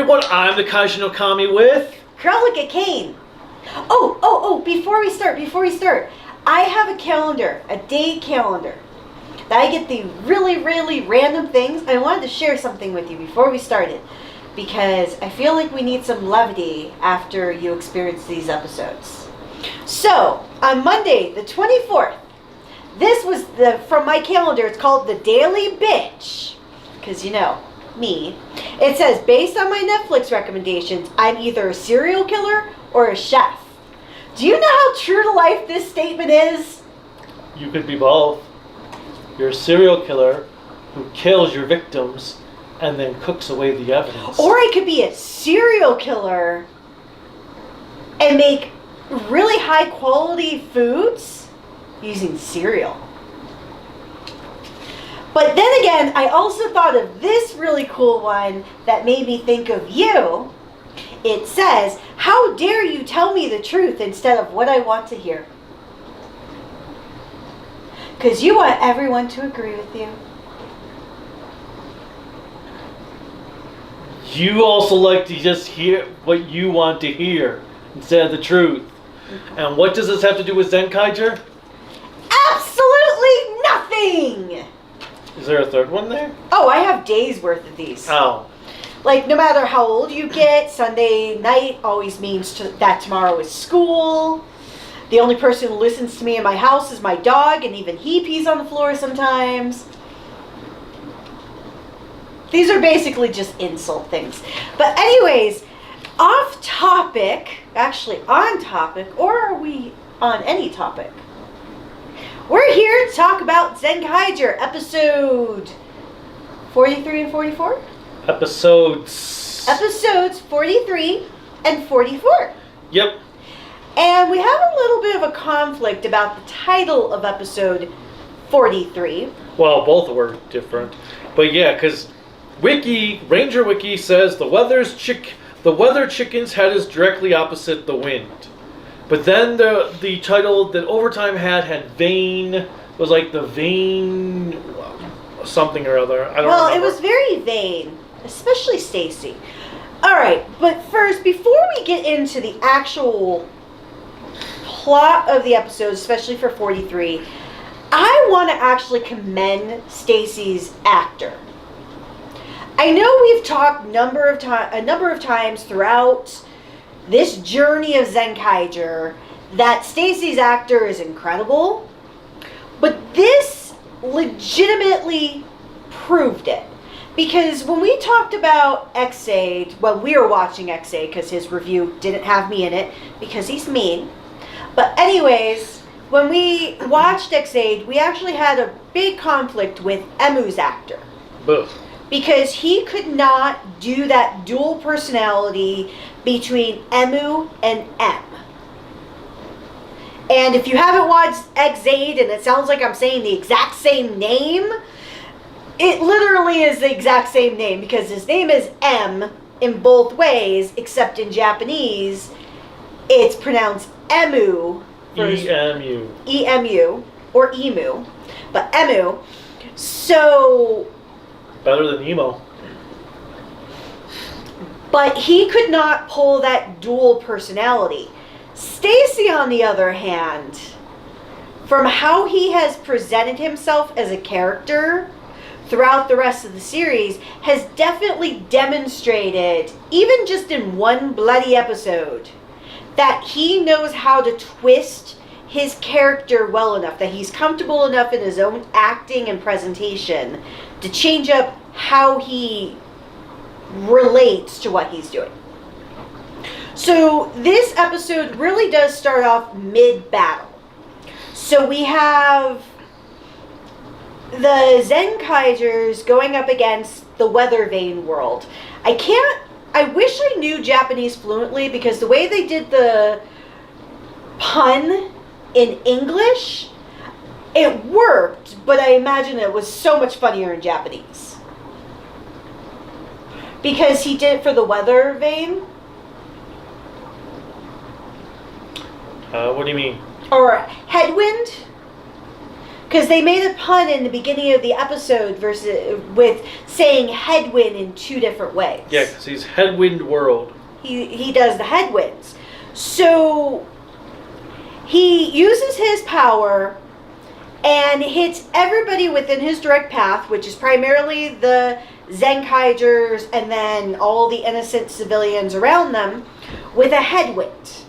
everyone, I'm the Kaiju no Kami with... Cruellica Kain. Oh, before we start, I have a calendar, a day calendar, that I get the really, really random things. I wanted to share something with you before we started, because I feel like we need some levity after you experience these episodes. So, on Monday, the 24th, this was from my calendar, it's called the Daily Bitch, because you know, me. It says, based on my Netflix recommendations, I'm either a serial killer or a chef. Do you know how true to life this statement is? You could be both. You're a serial killer who kills your victims and then cooks away the evidence. Or I could be a serial killer and make really high quality foods using cereal. But then again, I also thought of this really cool one that made me think of you. It says, how dare you tell me the truth instead of what I want to hear? Because you want everyone to agree with you. You also like to just hear what you want to hear instead of the truth. And what does this have to do with Zenkaiger? Absolutely nothing! Is there a third one there? Oh, I have days worth of these. Oh. Like, no matter how old you get, Sunday night always means that tomorrow is school. The only person who listens to me in my house is my dog, and even he pees on the floor sometimes. These are basically just insult things. But anyways, off topic, actually on topic, or are we on any topic? We're here to talk about Zenkaiger, episode 43 and 44? Episodes 43 and 44. Yep. And we have a little bit of a conflict about the title of episode 43. Well, both were different. But yeah, because Ranger Wiki says the weather chicken's head is directly opposite the wind. But then the title that Overtime had vein, was like the vein something or other. I don't know. Well, it was very vain, especially Stacy. Alright, but first, before we get into the actual plot of the episode, especially for 43, I want to actually commend Stacy's actor. I know we've talked a number of times throughout this journey of Zenkaiger that Stacy's actor is incredible, but this legitimately proved it. Because when we talked about X-Aid, well, we were watching X-Aid because his review didn't have me in it because he's mean. But anyways, when we watched X-Aid, we actually had a big conflict with Emu's actor. Ugh. Because he could not do that dual personality between Emu and M. And if you haven't watched X-Aid and it sounds like I'm saying the exact same name, it literally is the exact same name because his name is M in both ways, except in Japanese, it's pronounced Emu. E-M-U. E-M-U, or Emu, but Emu. So... better than emo. But he could not pull that dual personality. Stacy, on the other hand, from how he has presented himself as a character throughout the rest of the series, has definitely demonstrated, even just in one bloody episode, that he knows how to twist his character well enough, that he's comfortable enough in his own acting and presentation to change up how he relates to what he's doing. So this episode really does start off mid-battle. So we have the Zenkaigers going up against the Weather Vane world. I wish I knew Japanese fluently because the way they did the pun in English, it worked, but I imagine it was so much funnier in Japanese. Because he did it for the Weather Vane. What do you mean? Or headwind. Because they made a pun in the beginning of the episode with saying headwind in 2 different ways. Yeah, because he's Headwind World. He does the headwinds. So he uses his power and hits everybody within his direct path, which is primarily the Zenkaigers and then all the innocent civilians around them, with a headwind.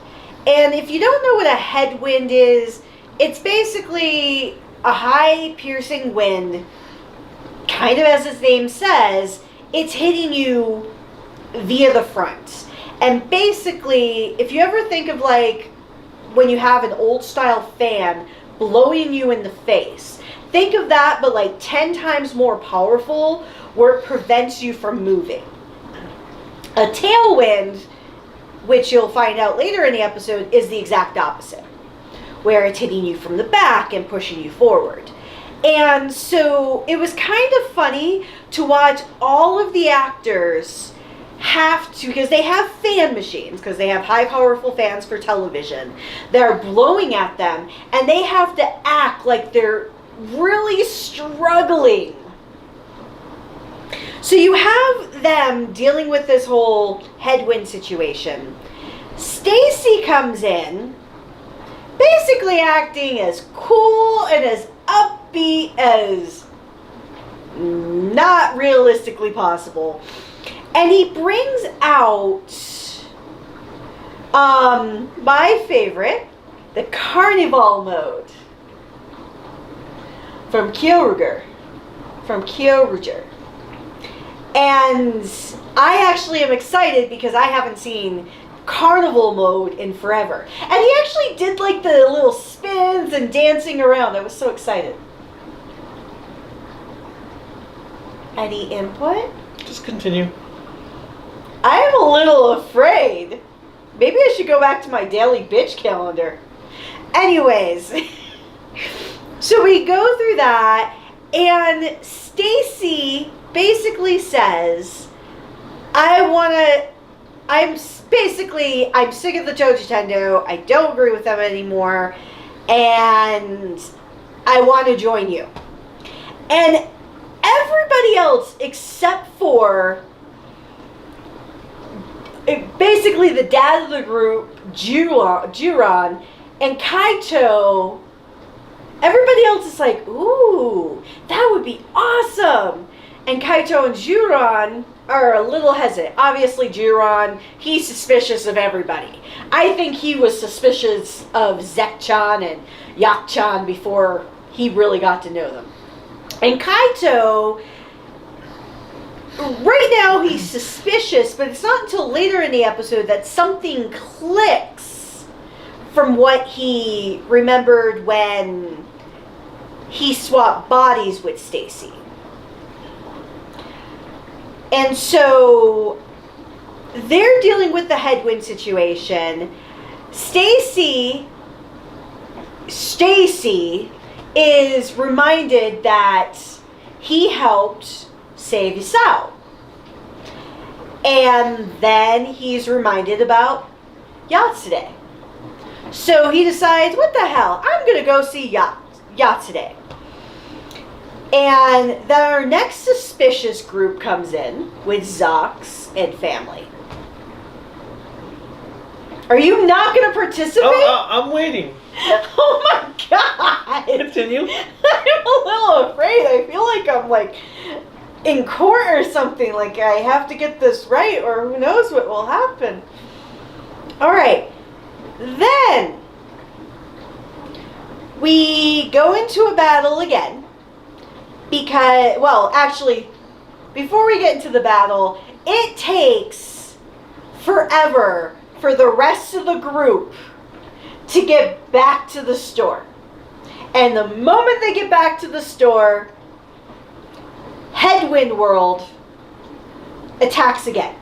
And if you don't know what a headwind is, it's basically a high piercing wind, kind of as its name says. It's hitting you via the front. And basically, if you ever think of like when you have an old style fan blowing you in the face, think of that, but like 10 times more powerful, where it prevents you from moving. A tailwind, which you'll find out later in the episode, is the exact opposite, where it's hitting you from the back and pushing you forward. And so it was kind of funny to watch all of the actors have to, because they have fan machines, because they have high powerful fans for television that are blowing at them, and they have to act like they're really struggling. So you have them dealing with this whole headwind situation. Stacy comes in, basically acting as cool and as upbeat as not realistically possible. And he brings out my favorite, the Carnival mode from Kyoruger. And I actually am excited because I haven't seen Carnival mode in forever. And he actually did like the little spins and dancing around. I was so excited. Any input? Just continue. I'm a little afraid. Maybe I should go back to my daily bitch calendar. Anyways, so we go through that, and Stacy basically says, I'm sick of the Tojitendo. I don't agree with them anymore, and I want to join you. And everybody else except for basically the dad of the group, Juron, and Kaito, everybody else is like, ooh, that would be awesome. And Kaito and Juron are a little hesitant. Obviously, Juron, he's suspicious of everybody. I think he was suspicious of Zek-chan and Yak-chan before he really got to know them. And Kaito, right now he's suspicious, but it's not until later in the episode that something clicks from what he remembered when he swapped bodies with Stacy. And so they're dealing with the headwind situation. Stacy is reminded that he helped save Isao. And then he's reminded about Yatsude. So he decides, what the hell, I'm going to go see Yatsude. And then our next suspicious group comes in with Zox and family. Are you not going to participate? I'm waiting. Oh my god! Continue. I'm a little afraid. I feel like I'm like in court or something. Like I have to get this right, or who knows what will happen. Alright. Then we go into a battle again. Because, well, actually, before we get into the battle, it takes forever for the rest of the group to get back to the store. And the moment they get back to the store, Headwind World attacks again.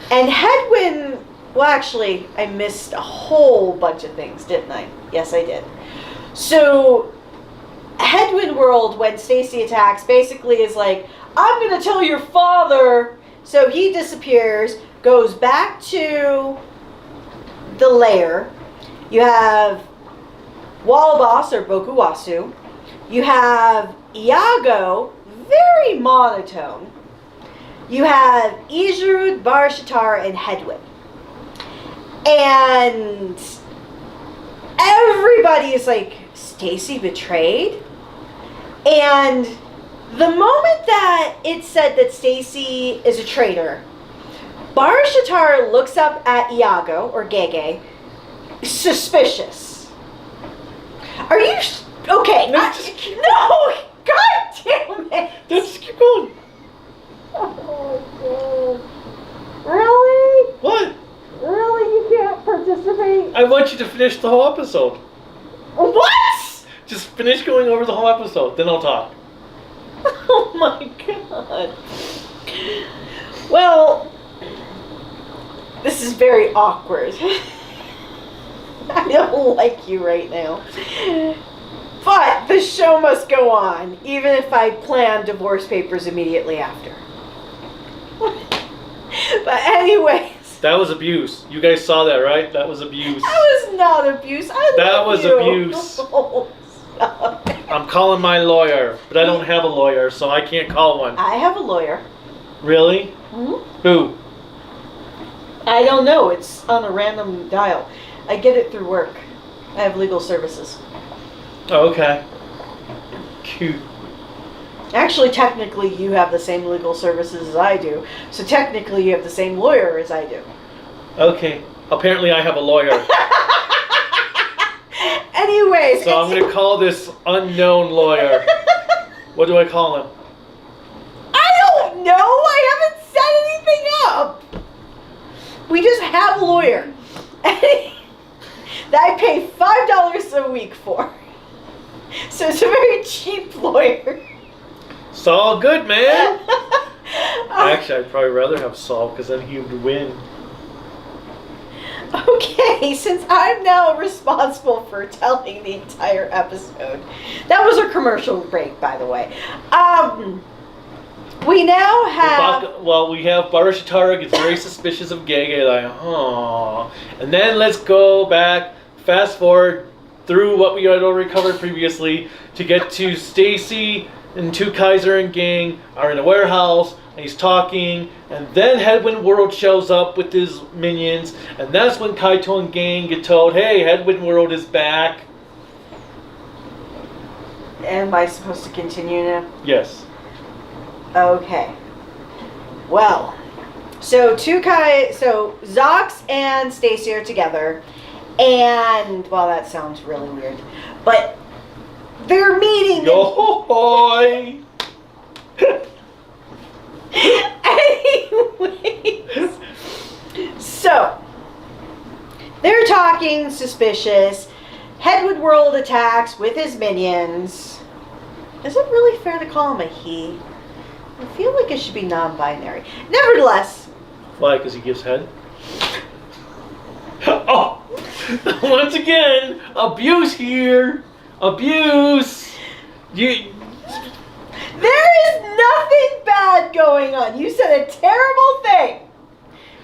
And Headwind, well, actually, I missed a whole bunch of things, didn't I? Yes, I did. So Headwind World, when Stacy attacks, basically is like, I'm going to tell your father. So he disappears, goes back to the lair. You have Wallaboss or Bokuwasu. You have Iago, very monotone. You have Izuru, Barashitara, and Hedwig. And everybody is like, Stacy betrayed? And the moment that it said that Stacy is a traitor, Barashitara looks up at Iago, or Gege, suspicious. Are you... Okay. No, no! God damn it! Just keep going. Oh my god. Really? What? Really? You can't participate? I want you to finish the whole episode. What? Just finish going over the whole episode, then I'll talk. Oh my god. Well, this is very awkward. I don't like you right now. But the show must go on, even if I plan divorce papers immediately after. But anyways. That was abuse. You guys saw that, right? That was abuse. That was not abuse. That was abuse. Oh, stop. I'm calling my lawyer, but I don't have a lawyer, so I can't call one. I have a lawyer. Really? Mm-hmm. Who? I don't know. It's on a random dial. I get it through work. I have legal services. Oh, okay. Cute. Actually, technically, you have the same legal services as I do. So technically, you have the same lawyer as I do. Okay. Apparently I have a lawyer. Anyways. So I'm going to call this unknown lawyer. What do I call him? I don't know. I haven't set anything up. We just have a lawyer. That I pay $5 a week for. So it's a very cheap lawyer. It's all good, man. Actually, I'd probably rather have Saul, because then he would win. Okay, since I'm now responsible for telling the entire episode. That was a commercial break, by the way. We now have... Well, we have Barashitara gets very suspicious of Gege, like, oh. And then let's go back, fast forward through what we had already covered previously to get to Stacy and two Kaiser and gang are in a warehouse, and he's talking, and then Headwind World shows up with his minions, and that's when Kaito and gang get told, hey, Headwind World is back. Am I supposed to continue now? Yes. Okay. Well, so Zox and Stacy are together, and well, that sounds really weird, but they're meeting. Yo-hoy! Anyways, so they're talking suspicious. Headwood World attacks with his minions. Is it really fair to call him a he? I feel like it should be non-binary. Nevertheless. Why? Because he gives head? Oh! Once again, abuse here! Abuse! There is nothing bad going on. You said a terrible thing.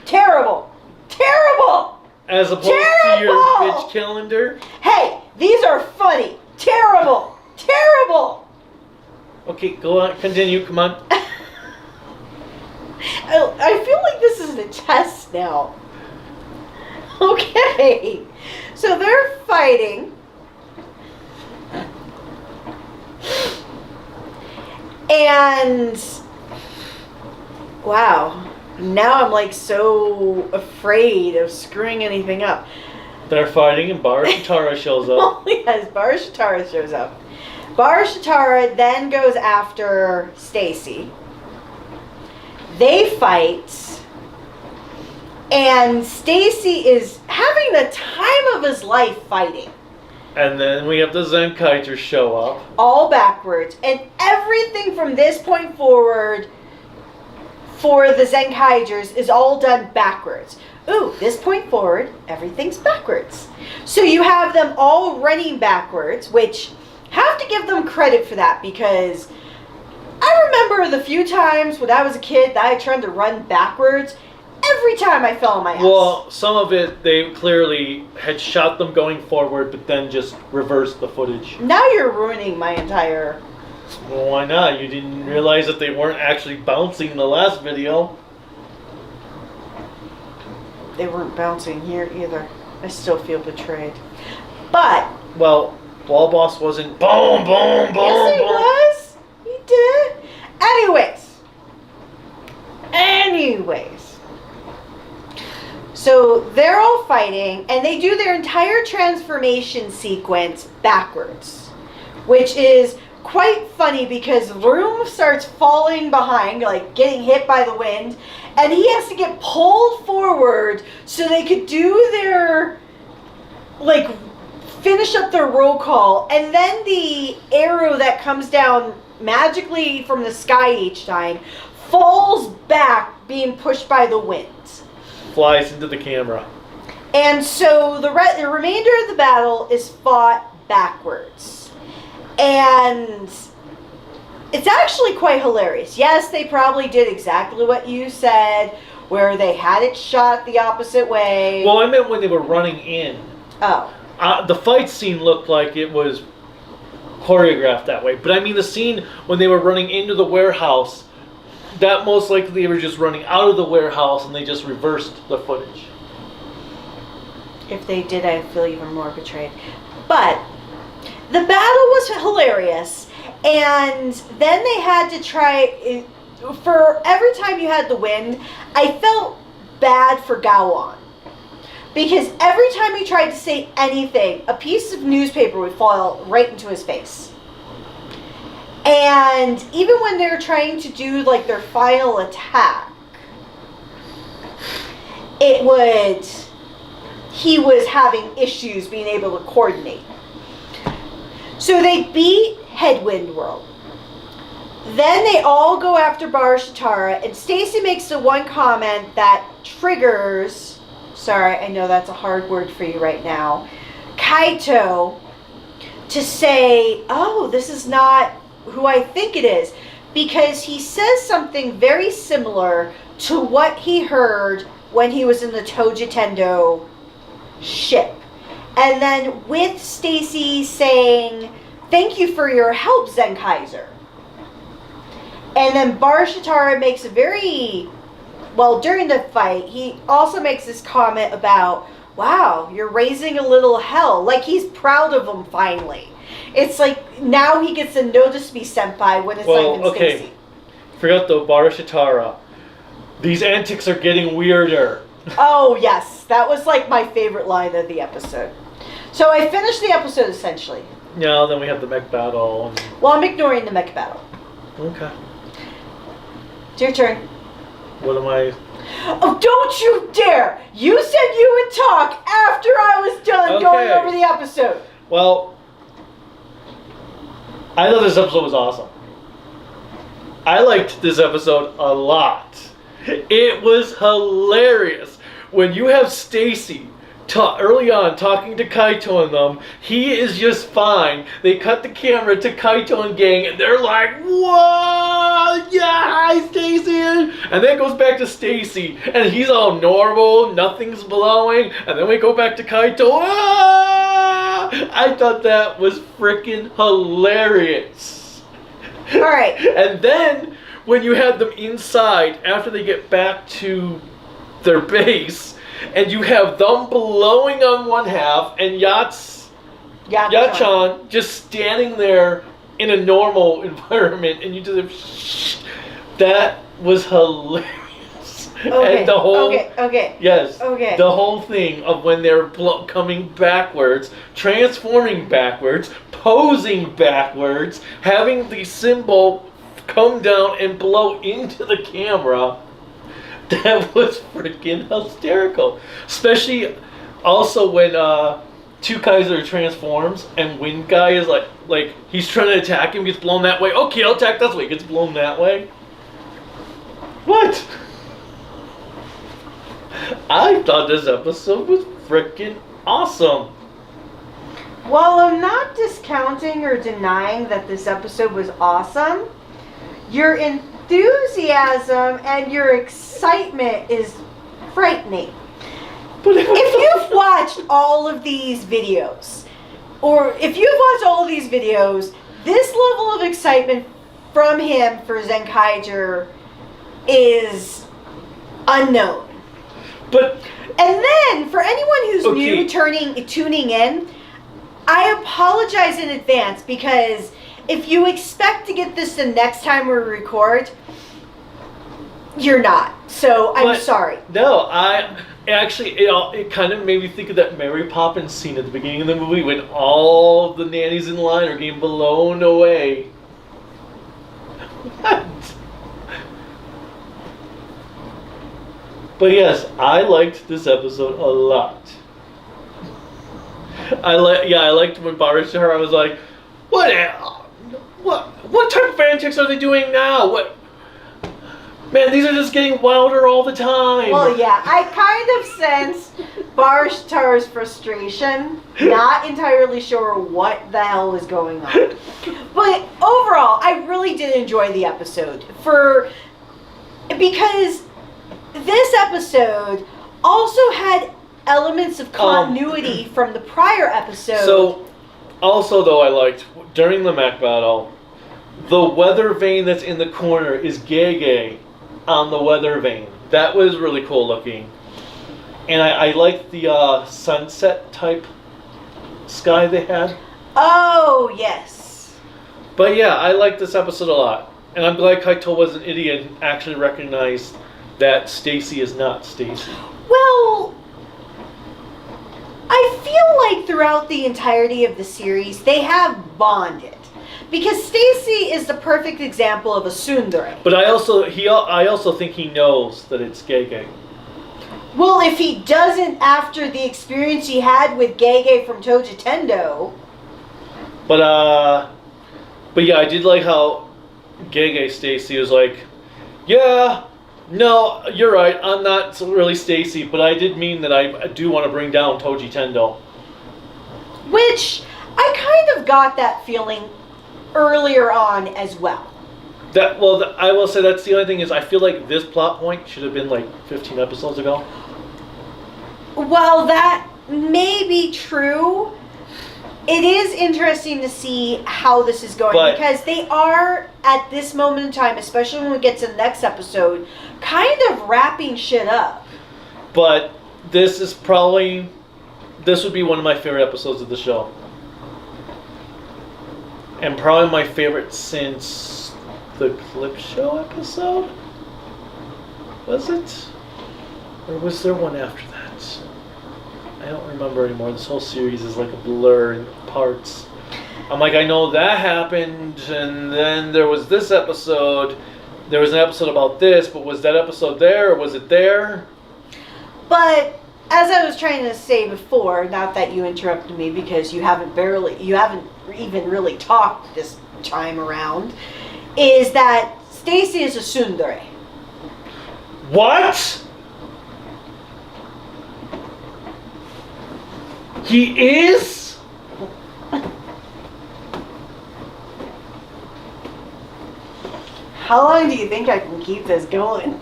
Terrible. Terrible. As opposed terrible. to your bitch calendar? Hey, these are funny. Terrible. Terrible. Okay, go on. Continue. Come on. I feel like this is a test now. Okay. So they're fighting. And wow, now I'm like so afraid of screwing anything up. They're fighting and Barashitara shows up. Oh yes, Barashitara shows up. Barashitara then goes after Stacy. They fight, and Stacy is having the time of his life fighting. And then we have the Zenkaiger show up. All backwards. And everything from this point forward for the Zenkaigers is all done backwards. Ooh, this point forward, everything's backwards. So you have them all running backwards, which have to give them credit for that, because I remember the few times when I was a kid that I tried to run backwards, every time I fell on my ass. Well, some of it, they clearly had shot them going forward, but then just reversed the footage. Now you're ruining my entire... Well, why not? You didn't realize that they weren't actually bouncing in the last video. They weren't bouncing here either. I still feel betrayed. But... Well, Ball Boss wasn't boom, boom, boom, yes, he boom. was. He did. Anyways. So they're all fighting, and they do their entire transformation sequence backwards, which is quite funny because Room starts falling behind, like getting hit by the wind, and he has to get pulled forward so they could do their, like, finish up their roll call, and then the arrow that comes down magically from the sky each time falls back, being pushed by the wind. Flies into the camera. And so the remainder of the battle is fought backwards. And it's actually quite hilarious. Yes, they probably did exactly what you said, where they had it shot the opposite way. Well, I meant when they were running in. Oh. The fight scene looked like it was choreographed that way. But I mean the scene when they were running into the warehouse, that most likely they were just running out of the warehouse and they just reversed the footage. If they did, I'd feel even more betrayed. But the battle was hilarious. And then they had to try... For every time you had the wind, I felt bad for Gowon. Because every time he tried to say anything, a piece of newspaper would fall right into his face. And even when they're trying to do like their final attack, he was having issues being able to coordinate. So they beat Headwind World. Then they all go after Barashitara, and Stacy makes the one comment that triggers, sorry, I know that's a hard word for you right now, Kaito, to say, oh, this is not who I think it is, because he says something very similar to what he heard when he was in the Tojitendo ship. And then with Stacy saying, thank you for your help, Zenkaiger. And then Barashitara makes a very, well, during the fight, he also makes this comment about, wow, you're raising a little hell. Like he's proud of him finally. It's like now he gets to notice me, senpai, when it's not even Stacy. Forgot though, Barashitara. These antics are getting weirder. Oh, yes. That was like my favorite line of the episode. So I finished the episode essentially. Yeah, then we have the mech battle. Well, I'm ignoring the mech battle. Okay. It's your turn. What am I... Oh, don't you dare! You said you would talk after I was done going over the episode. Well, I thought this episode was awesome. I liked this episode a lot. It was hilarious. When you have Stacy early on talking to Kaito and them, he is just fine. They cut the camera to Kaito and gang, and they're like, "Whoa, yeah, hi Stacy," and then it goes back to Stacy, and he's all normal, nothing's blowing, and then we go back to Kaito. Ah! I thought that was freaking hilarious. All right. And then when you had them inside after they get back to their base, and you have them blowing on one half, and Yachan just standing there in a normal environment, and you just that was hilarious. Okay. And the whole Okay. the whole thing of when they're coming backwards, transforming backwards, posing backwards, having the symbol come down and blow into the camera. That was freaking hysterical. Especially also when Kaiser transforms and Wind Guy is like he's trying to attack him, gets blown that way. Okay, I'll attack this way, gets blown that way. What? I thought this episode was freaking awesome. While I'm not discounting or denying that this episode was awesome, your enthusiasm and your excitement is frightening. But If you've watched all of these videos, this level of excitement from him for Zenkaiger is unknown. But And then, for anyone who's new tuning in, I apologize in advance because if you expect to get this the next time we record, you're not. So I'm sorry. No, it kind of made me think of that Mary Poppins scene at the beginning of the movie when all the nannies in line are getting blown away. What? But yes, I liked this episode a lot. I liked when Barbara Shahar was like, what type of antics are they doing now? What? Man, these are just getting wilder all the time. Well, yeah, I kind of sense Barshtar's frustration. Not entirely sure what the hell is going on. But overall, I really did enjoy the episode. Because this episode also had elements of continuity from the prior episode. So, also though, I liked, during the mech battle, the weather vane that's in the corner is Gege on the weather vane. That was really cool looking. And I liked the sunset type sky they had. Oh, yes. But yeah, I liked this episode a lot. And I'm glad Kaito was an idiot and actually recognized that Stacy is not Stacy. Well, I feel like throughout the entirety of the series, they have bonded. Because Stacy is the perfect example of a tsundere. But I also think he knows that it's Gege. Well, if he doesn't after the experience he had with Gege from Toji Tendo. But yeah, I did like how Gege Stacy was like, yeah, no, you're right, I'm not really Stacy, but I did mean that I do want to bring down Toji Tendo. Which, I kind of got that feeling earlier on as well. I will say that's the only thing is I feel like this plot point should have been like 15 episodes ago. Well, that may be true. It is interesting to see how this is going because they are, at this moment in time, especially when we get to the next episode, kind of wrapping shit up. But this would be one of my favorite episodes of the show. And probably my favorite since the Clip Show episode? Was it? Or was there one after that? I don't remember anymore. This whole series is like a blur in parts. I'm like, I know that happened, and then there was this episode. There was an episode about this, but was that episode there, or was it there? But as I was trying to say before, not that you interrupted me because you haven't even really talked this time around, is that Stacy is a tsundere. What? He is? How long do you think I can keep this going?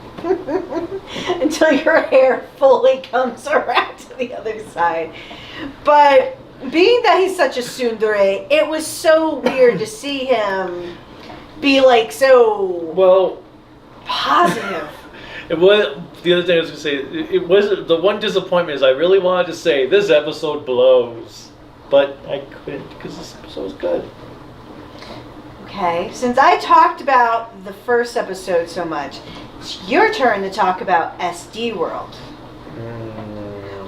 Until your hair fully comes around to the other side. But being that he's such a tsundere, it was so weird to see him be like so positive. It was the other thing I was going to say. It was the one disappointment is I really wanted to say this episode blows, but I couldn't because this episode was good. Okay, since I talked about the first episode so much, it's your turn to talk about SD World.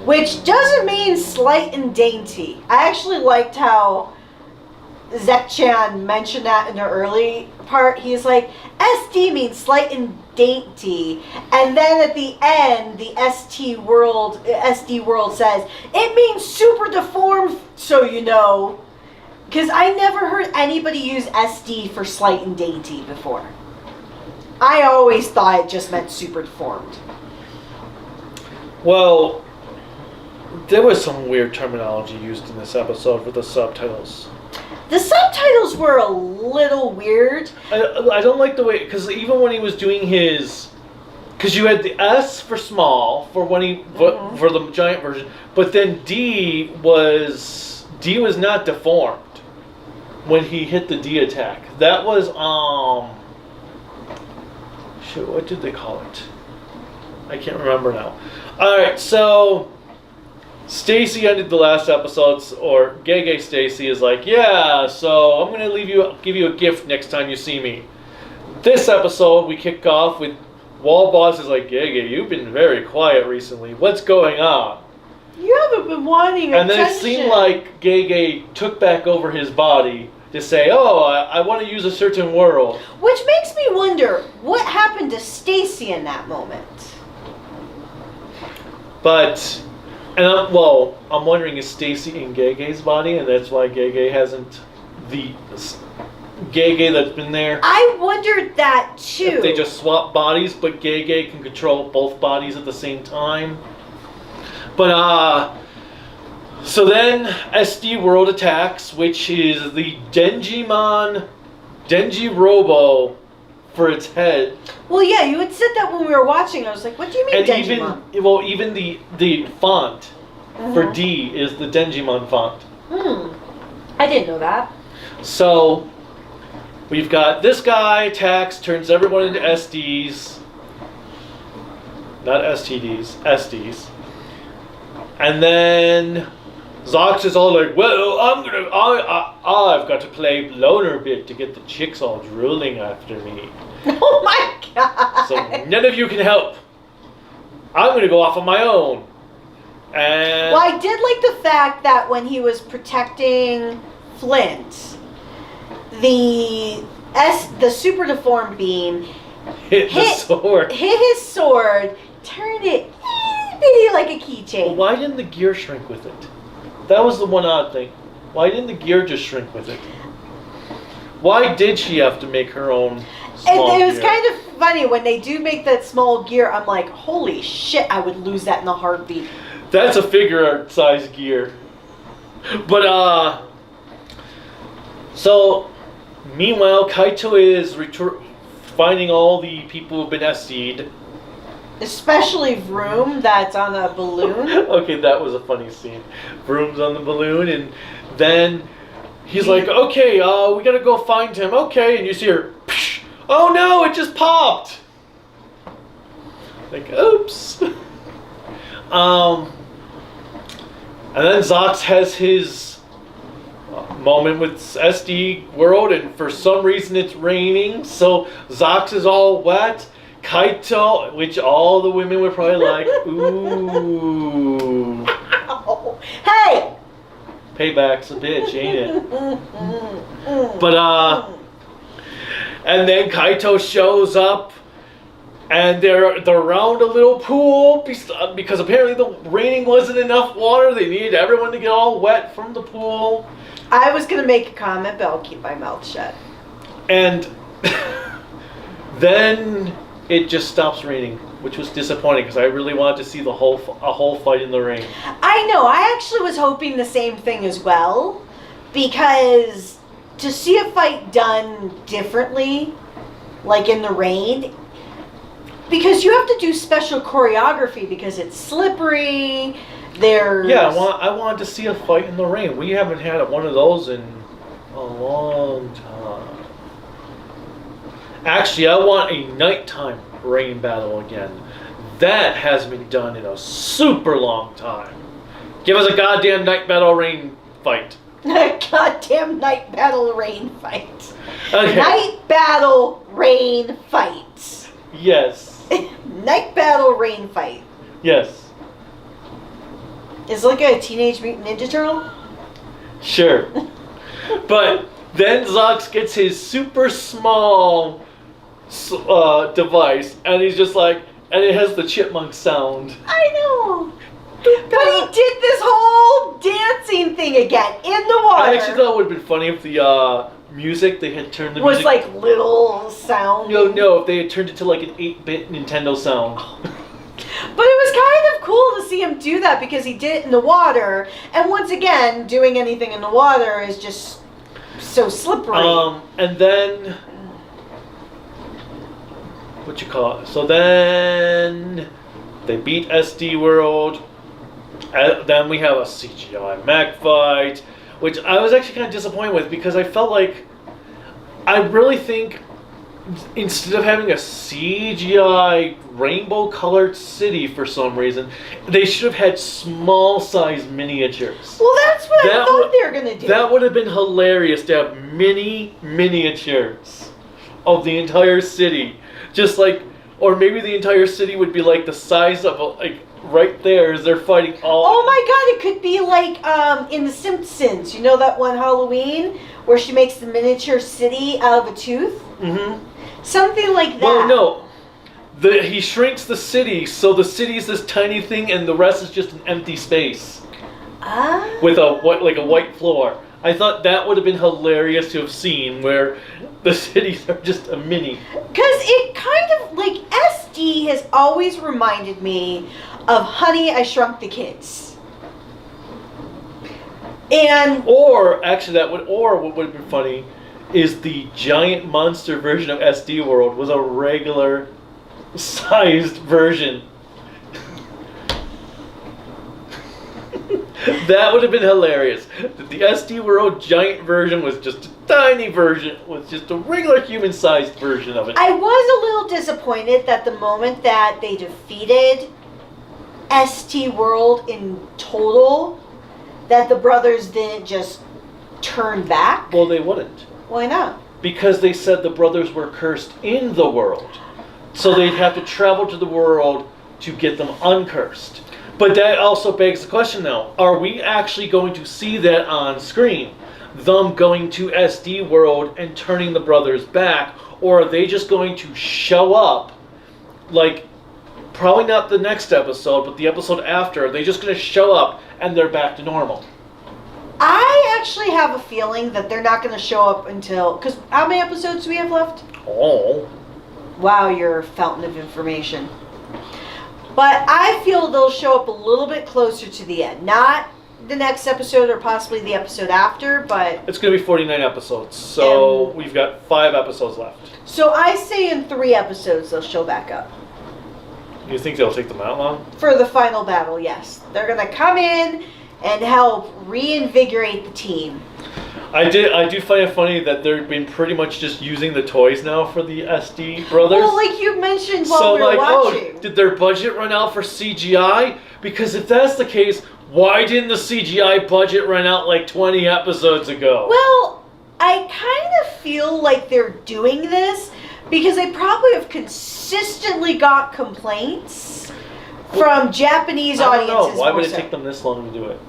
Which doesn't mean slight and dainty. I actually liked how Zek-chan mentioned that in the early part. He's like, SD means slight and dainty. And then at the end, the SD World says, it means super deformed, so you know. Because I never heard anybody use SD for slight and dainty before. I always thought it just meant super deformed. Well, there was some weird terminology used in this episode for the subtitles. The subtitles were a little weird. I don't like the way, because even when he was doing his Because you had the S for small for when he for the giant version, but then D was not deformed when he hit the D attack. That was shit, what did they call it? I can't remember now. All right, so Stacy ended the last episode, or Gege Stacy is like, yeah, so I'm gonna give you a gift next time you see me. This episode we kick off with Wall Boss is like, Gege, you've been very quiet recently. What's going on? You haven't been wanting and attention. then it seemed like Gege took back over his body to say, oh, I want to use a certain world. Which makes me wonder, what happened to Stacy in that moment? But, I'm wondering, is Stacy in Gege's body, and that's why Gege hasn't the Gege that's been there? I wondered that too. If they just swap bodies, but Gege can control both bodies at the same time. But, so then SD World attacks, which is the Denji Robo for its head. Well, yeah, you had said that when we were watching. I was like, what do you mean, And Denjimon? even the font for D is the Denjimon font. I didn't know that. So we've got this guy attacks, turns everyone into SDs. Not STDs, SDs. And then Zox is all like, well, I've got to play loner bit to get the chicks all drooling after me. Oh my god! So none of you can help. I'm going to go off on my own. And Well, I did like the fact that when he was protecting Flint, the super deformed beam hit the sword. hit his sword, turned it like a keychain. Well, why didn't the gear shrink with it? That was the one odd thing. Why didn't the gear just shrink with it? Why did she have to make her own small It was gear? kind of funny when they do make that small gear. I'm like, holy shit, I would lose that in a heartbeat. That's a figure art size gear. But, so, meanwhile, Kaito is finding all the people who've been SC'd. Especially Vroom, that's on a balloon. Okay, that was a funny scene. Vroom's on the balloon, and then he's like, okay, we gotta go find him. Okay, and you see her, psh, oh no, it just popped. Like, oops. And then Zox has his moment with SD World, and for some reason it's raining, so Zox is all wet. Kaito, which all the women were probably like, ooh. Ow. Hey! Payback's a bitch, ain't it? But, and then Kaito shows up, and they're around a little pool, because apparently the raining wasn't enough water. They needed everyone to get all wet from the pool. I was going to make a comment, but I'll keep my mouth shut. And then it just stops raining, which was disappointing because I really wanted to see a whole fight in the rain. I know. I actually was hoping the same thing as well, because to see a fight done differently, like in the rain, because you have to do special choreography because it's slippery. Yeah, I wanted to see a fight in the rain. We haven't had one of those in a long time. Actually, I want a nighttime rain battle again. That hasn't been done in a super long time. Give us a goddamn night battle rain fight. Goddamn night battle rain fight. Okay. Night battle rain fight. Yes. Night battle rain fight. Yes. Is it like a Teenage Mutant Ninja Turtle? Sure. But then Zox gets his super small device, and he's just like, and it has the chipmunk sound. I know. But he did this whole dancing thing again in the water. I actually thought it would have been funny if the music, they had turned the was music... like little sound. No, if they had turned it to like an 8-bit Nintendo sound. But it was kind of cool to see him do that because he did it in the water. And once again, doing anything in the water is just so slippery. And then what you call it. So then they beat SD World. Then we have a CGI mech fight, which I was actually kind of disappointed with because I felt like I really think instead of having a CGI rainbow-colored city for some reason, they should have had small-sized miniatures. Well, that's what I thought they were going to do. That would have been hilarious to have miniatures of the entire city. Just like, or maybe the entire city would be like the size of, like, right there as they're fighting all... Oh my god, it could be like in The Simpsons. You know that one Halloween where she makes the miniature city out of a tooth? Mm-hmm. Something like that. Well, no. He shrinks the city, so the city is this tiny thing and the rest is just an empty space. With a white floor. I thought that would have been hilarious to have seen, where the cities are just a mini. Because it kind of, like, SD has always reminded me of Honey, I Shrunk the Kids. And... Or, actually, what would have been funny is the giant monster version of SD World was a regular sized version. That would have been hilarious. The SD World giant version was just a tiny version, was just a regular human-sized version of it. I was a little disappointed that the moment that they defeated ST World in total, that the brothers didn't just turn back. Well, they wouldn't. Why not? Because they said the brothers were cursed in the world. So they'd have to travel to the world to get them uncursed. But that also begs the question now, are we actually going to see that on screen? Them going to SD World and turning the brothers back? Or are they just going to show up, like, probably not the next episode, but the episode after, are they just going to show up and they're back to normal? I actually have a feeling that they're not going to show up until... Because how many episodes do we have left? Oh. Wow, you're a fountain of information. But I feel they'll show up a little bit closer to the end. Not the next episode or possibly the episode after, but... It's going to be 49 episodes, so we've got 5 episodes left. So I say in 3 episodes they'll show back up. You think they'll take them that long? For the final battle, yes. They're going to come in and help reinvigorate the team. I do find it funny that they've been pretty much just using the toys now for the SD brothers. Well, like you mentioned while we were watching. Oh, did their budget run out for CGI? Because if that's the case, why didn't the CGI budget run out like 20 episodes ago? Well, I kind of feel like they're doing this because they probably have consistently got complaints from Japanese audiences. I don't know. Why would it take them this long to do it?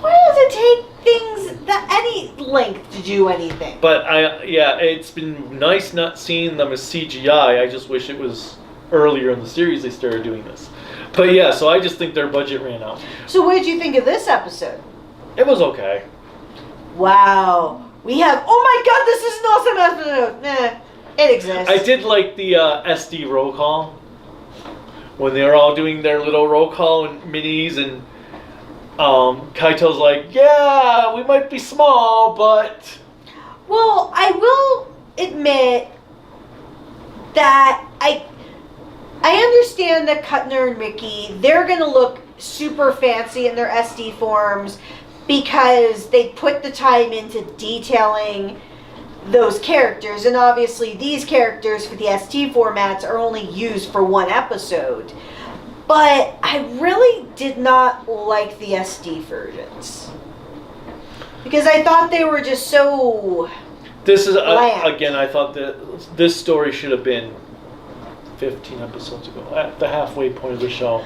Why does it take things that any length to do anything? But it's been nice not seeing them as CGI. I just wish it was earlier in the series they started doing this. But yeah, so I just think their budget ran out. So what did you think of this episode? It was okay. Wow. We have, oh my god, this is an awesome episode. It exists. I did like the SD roll call. When they were all doing their little roll call and minis and Kaito's like, yeah, we might be small, but... Well, I will admit that I understand that Cutner and Mickey, they're going to look super fancy in their SD forms because they put the time into detailing those characters. And obviously these characters for the ST formats are only used for one episode. But I really did not like the SD versions. Because I thought they were just so This is, bland. again, I thought that this story should have been 15 episodes ago, at the halfway point of the show.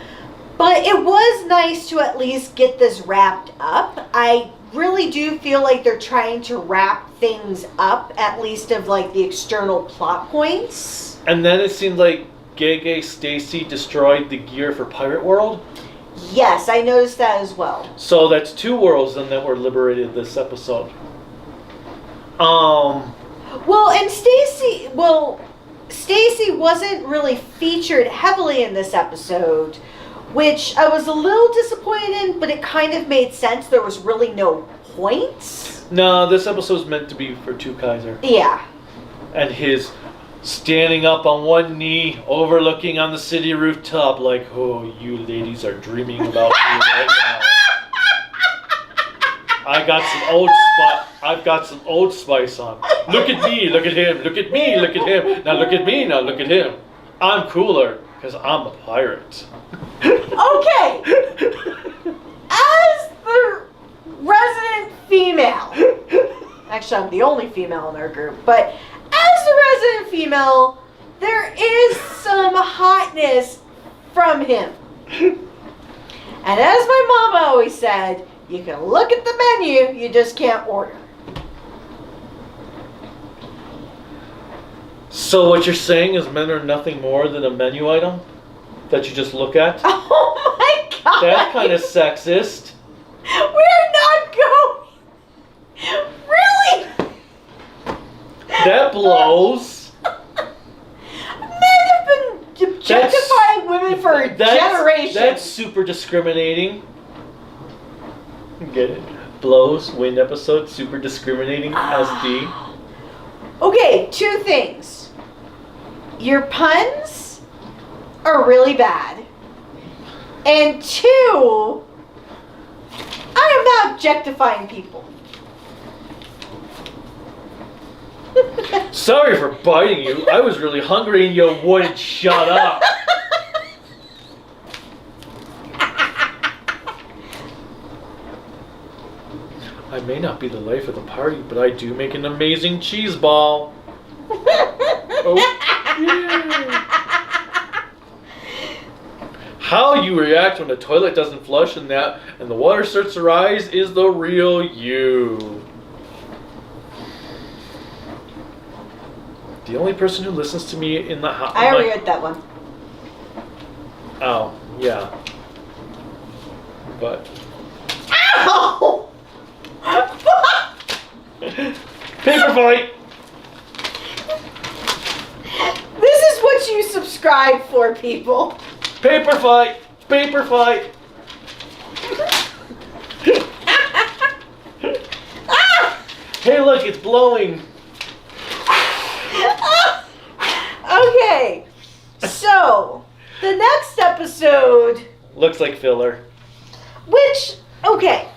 But it was nice to at least get this wrapped up. I really do feel like they're trying to wrap things up, at least of like the external plot points. And then it seemed like Gege Stacy destroyed the gear for Pirate World. Yes, I noticed that as well. So that's 2 worlds then that were liberated this episode. Well, and Stacy wasn't really featured heavily in this episode, which I was a little disappointed in, but it kind of made sense. There was really no points. No, this episode's meant to be for Two Kaiser. Yeah. And his standing up on one knee, overlooking on the city rooftop, like, oh, you ladies are dreaming about me right now. I've got some Old Spice on. Look at me, look at him, look at me, look at him. Now look at me, now look at him. I'm cooler, because I'm a pirate. Okay. As the resident female, actually I'm the only female in our group, but as the resident female, there is some hotness from him. And as my mama always said, you can look at the menu, you just can't order. So what you're saying is men are nothing more than a menu item that you just look at? Oh my god! That's kind of sexist. We're not going. Really? That blows. Men have been objectifying women for generations. That's super discriminating. Get it? Blows, wind episode, super discriminating, SD. Okay, two things. Your puns are really bad. And two, I am not objectifying people. Sorry for biting you. I was really hungry and you wouldn't shut up. I may not be the life of the party, but I do make an amazing cheese ball. Oh, yeah. How you react when the toilet doesn't flush and the water starts to rise is the real you. The only person who listens to me in the house. I already read that one. Oh, yeah. But. Ow! Paper fight! This is what you subscribe for, people. Paper fight! Paper fight! Hey, look, it's blowing. Okay, so the next episode, Looks like filler. which, okay,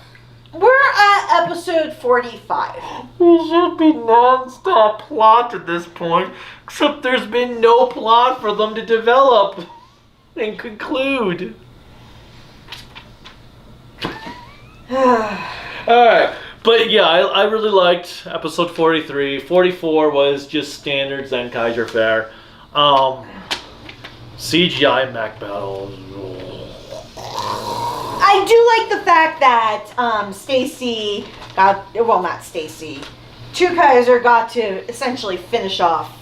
we're at episode 45. There should be non-stop plot at this point, except there's been no plot for them to develop and conclude. Alright, but yeah, I really liked episode 43. 44 was just standard Zenkaiger fare. CGI mech battles. I do like the fact that Stacy got, well, not Stacy, Kaiser got to essentially finish off.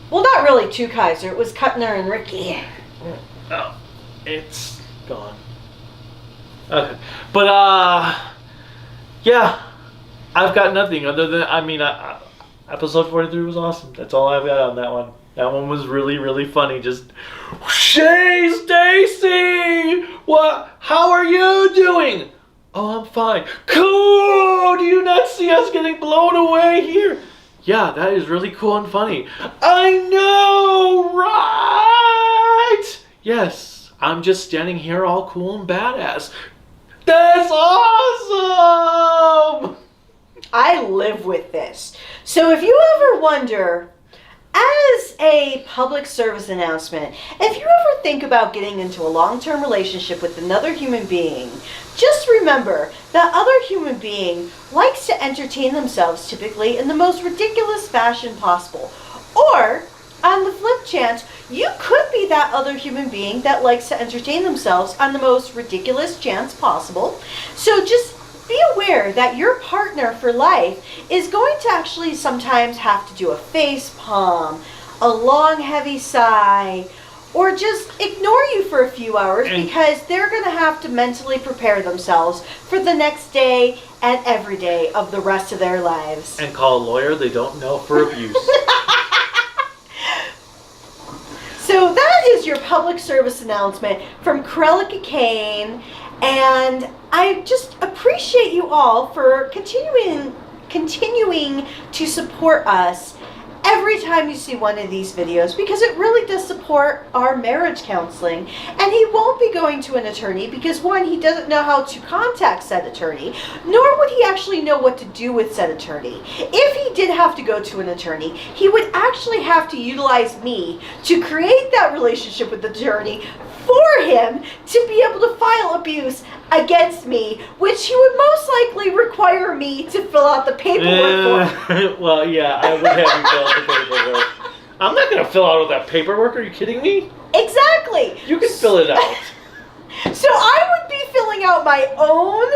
Well, not really Kaiser, it was Kuttner and Ricky. Oh, it's gone. Okay, but yeah, I've got nothing other than, episode 43 was awesome. That's all I've got on that one. That one was really, really funny. Just, hey, Stacy! What? How are you doing? Oh, I'm fine. Cool! Do you not see us getting blown away here? Yeah, that is really cool and funny. I know, right? Yes, I'm just standing here all cool and badass. That's awesome! I live with this. So if you ever wonder, as a public service announcement, if you ever think about getting into a long-term relationship with another human being, just remember that other human being likes to entertain themselves typically in the most ridiculous fashion possible. Or, on the flip chance, you could be that other human being that likes to entertain themselves on the most ridiculous chance possible. So just be aware that your partner for life is going to actually sometimes have to do a face palm, a long heavy sigh, or just ignore you for a few hours because they're going to have to mentally prepare themselves for the next day and every day of the rest of their lives. And call a lawyer they don't know for abuse. So that is your public service announcement from Cruellica Kain, and I just appreciate you all for continuing to support us every time you see one of these videos because it really does support our marriage counseling. And he won't be going to an attorney because, one, he doesn't know how to contact said attorney, nor would he actually know what to do with said attorney. If he did have to go to an attorney, he would actually have to utilize me to create that relationship with the attorney for him to be able to file abuse against me, which he would most likely require me to fill out the paperwork for. Well, yeah, I would have you fill out the paperwork. I'm not going to fill out all that paperwork. Are you kidding me? Exactly. You can fill it out. So I would be filling out my own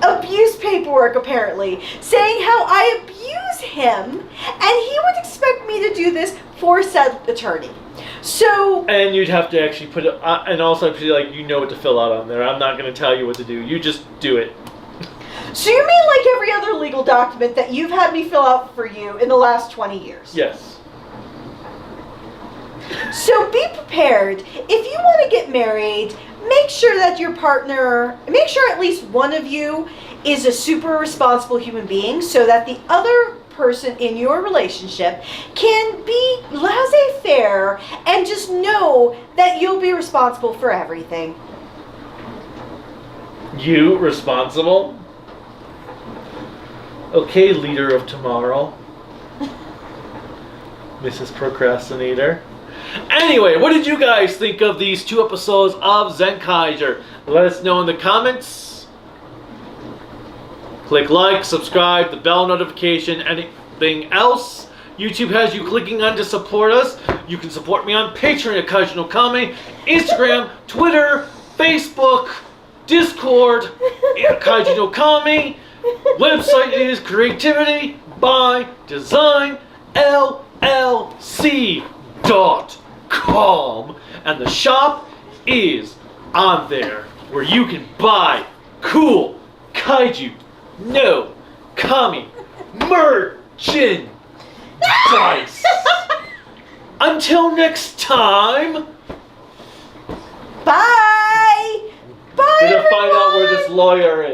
abuse paperwork, apparently, saying how I abuse him, and he would expect me to do this for said attorney. So, and you'd have to actually put it, and also feel like you know what to fill out on there. I'm not going to tell you what to do. You just do it. So you mean like every other legal document that you've had me fill out for you in the last 20 years? Yes. So be prepared. If you want to get married, make sure that your partner, make sure at least one of you is a super responsible human being so that the other person in your relationship can be laissez-faire and just know that you'll be responsible for everything. You responsible? Okay, leader of tomorrow. Mrs. Procrastinator. Anyway, what did you guys think of these 2 episodes of Zenkaiger? Let us know in the comments. Click like, subscribe, the bell notification, anything else YouTube has you clicking on to support us. You can support me on Patreon at Kaiju no Kame, Instagram, Twitter, Facebook, Discord, at Kaiju no Kame. Website is Creativity by Design LLC.com, and the shop is on there where you can buy cool Kaiju no Kami merchandise. Until next time. Bye. Bye. We're gonna find out everyone. where this lawyer is.